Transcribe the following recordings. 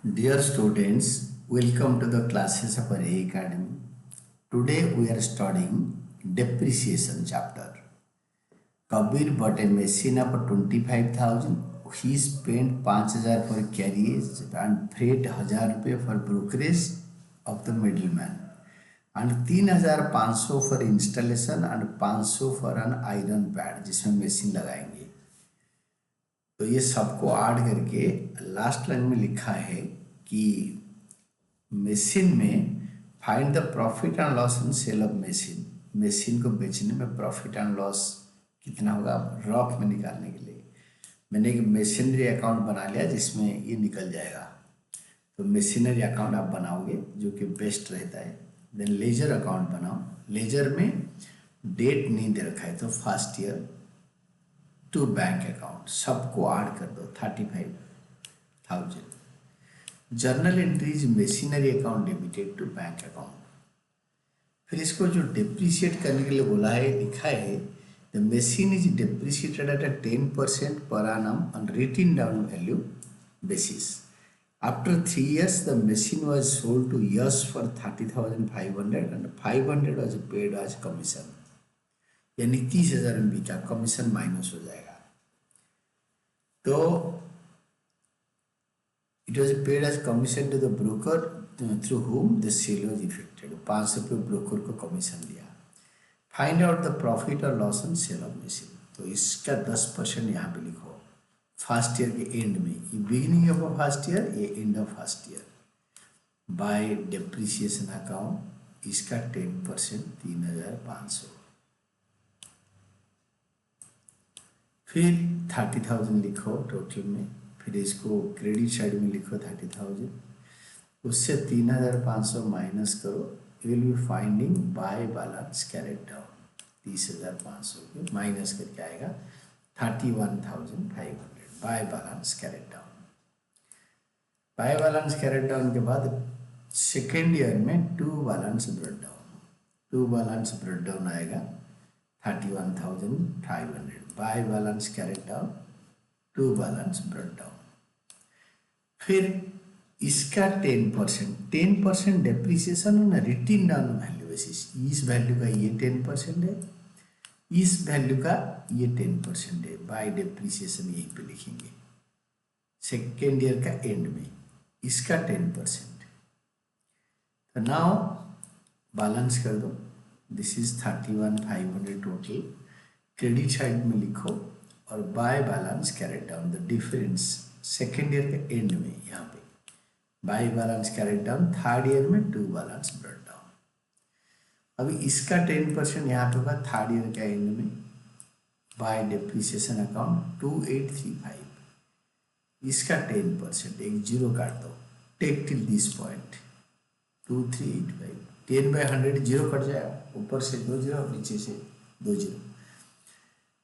Dear students, welcome to the classes of Array Academy. Today we are studying depreciation chapter. Kabir bought a machine of 25,000. He spent 5,000 for carriage and freight 1,000 rupees for brokerage of the middleman and 3,500 for installation and 500 for an iron pad जिसमें machine लगाएंगे. तो ये सबको add करके last line में लिखा है कि मशीन में find the profit and loss in sale of machine. Machine को बेचने में प्रॉफिट एंड लॉस कितना होगा रफ में निकालने के लिए मैंने एक मशीनरी अकाउंट बना लिया जिसमें ये निकल जाएगा. तो मशीनरी अकाउंट आप बनाओगे जो कि बेस्ट रहता है. देन लेजर अकाउंट बनाओ. लेजर में डेट नहीं दे रखा है तो first year to bank account सबको ऐड कर दो 35,000. Journal entries machinery account debited to bank account. फिर इसको जो डिप्रिशिएट करने के लिए बोला है लिखा है the machine is depreciated at a 10% per annum on written down value basis. After 3 years the machine was sold to Yash for 30,500 and 500 was paid as commission. यानी 30,000 में बिका कमीशन माइनस हो जाएगा. तो it was paid as commission to the broker through whom the sale was effected. 500 रुपये broker को commission दिया. Find out the profit और loss on sale of machine. तो इसका 10% यहाँ पे लिखो फर्स्ट ईयर के एंड में. ये बिगिनिंग ऑफ फर्स्ट ईयर ये end of first year. Bye depreciation account इसका 10% 3,500. फिर 30,000 लिखो टोटल में. फिर इसको क्रेडिट साइड में लिखो 30,000. उससे 3,500 माइनस करो. You will be finding by balance carried down. 30,500 के माइनस करके आएगा 31,500 by balance carried down. By balance carried down के बाद सेकेंड ईयर में to balance brought down. To balance brought down आएगा 31,500 by balance carried down to balance brought down. फिर इसका 10% depreciation है ना रिटन डाउन वैल्यू बेसिस. इस value का ये 10% है. इस वैल्यू का ये 10% है. बाय डेप्रिसिएशन यहीं पे लिखेंगे सेकेंड ईयर का एंड में. इसका 10%. तो नाउ बैलेंस कर दो. This is 31,500 total. Credit side में लिखो और by balance carried down the difference second year के एंड में. यहाँ पे by balance carried down third year में टू बैलेंस ब्रेड डाउन. अभी इसका 10% यहाँ पे होगा थर्ड ईयर का एंड में. By depreciation account 2,835. इसका 10% एक जीरो काट दो. Take till this point 2,385. 10/100 zero कट जाएगा. ऊपर से 2 जीरो नीचे से 2 जीरो.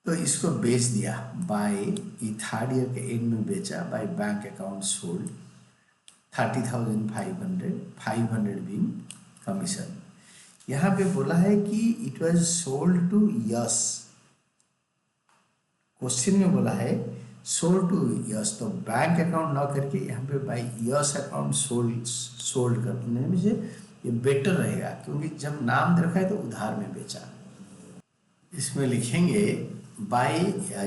तो इसको बेच दिया बाय ये थर्ड ईयर के एंड में बेचा. By bank account sold 30,500 500 being commission. यहाँ पे बोला है कि it was sold to yes. Question में बोला है सोल्ड टू यस. तो बैंक अकाउंट ना करके यहाँ पे बाय यस अकाउंट सोल्ड करने में से ये बेटर रहेगा क्योंकि जब नाम दे रखा है तो उधार में बेचा. इसमें लिखेंगे बाय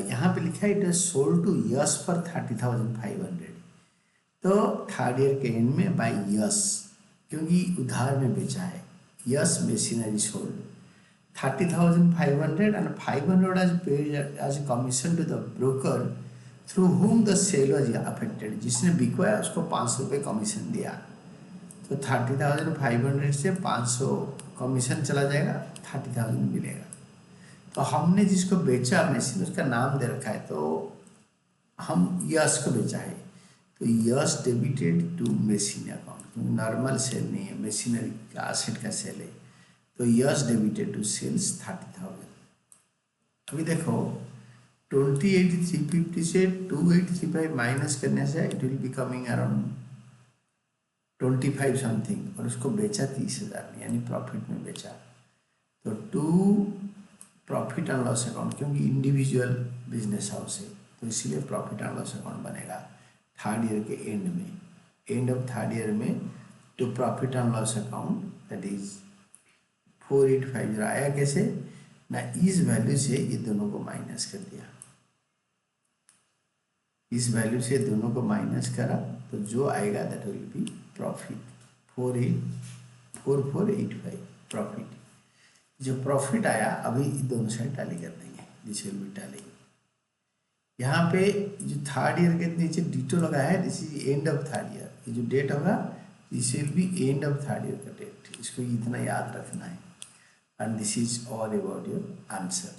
यहाँ पे लिखा है it is sold to yes for 30,500. तो थर्ड ईयर के एंड में बाय यस क्योंकि उधार में बेचा है. Yes machinery sold 30,500 and 500 as paid as commission to the broker through whom the sale was affected. जिसने बिकवाया उसको 500 रुपये कमीशन दिया. तो 30,500 से 500 कमीशन चला जाएगा 30,000 मिलेगा. तो हमने जिसको बेचा मशीन उसका नाम दे रखा है तो हम यश को बेचा है. तो यश डेबिटेड टू मशीन अकाउंट क्योंकि नॉर्मल सेल नहीं है मशीनरी का एसेट का सेल है. तो यश डेबिटेड टू सेल्स 30,000. अभी देखो 28,350 से 2,835 माइनस करने से it will be coming around 25 something. और उसको बेचा 30,000 यानी प्रॉफिट में बेचा. तो to profit and loss account क्योंकि इंडिविजुअल बिजनेस हाउस है तो इसीलिए प्रॉफिट एंड लॉस अकाउंट बनेगा थर्ड ईयर के एंड में. एंड ऑफ थर्ड ईयर में to profit and loss account, that is 4850 आया कैसे ना, इस वैल्यू से ये दोनों को माइनस कर दिया, इस वैल्यू से दोनों को माइनस करा तो जो आएगा that will be profit 4485 profit. जो प्रॉफिट आया अभी दोनों साइड टैली कर देंगे, दिस विल बी टैली। यहाँ पे जो थर्ड ईयर के नीचे डिटो लगा है, this is and of third year, ये जो डेट होगा this will be and of third year का डेट, इसको इतना याद रखना है। And this is all about your answer.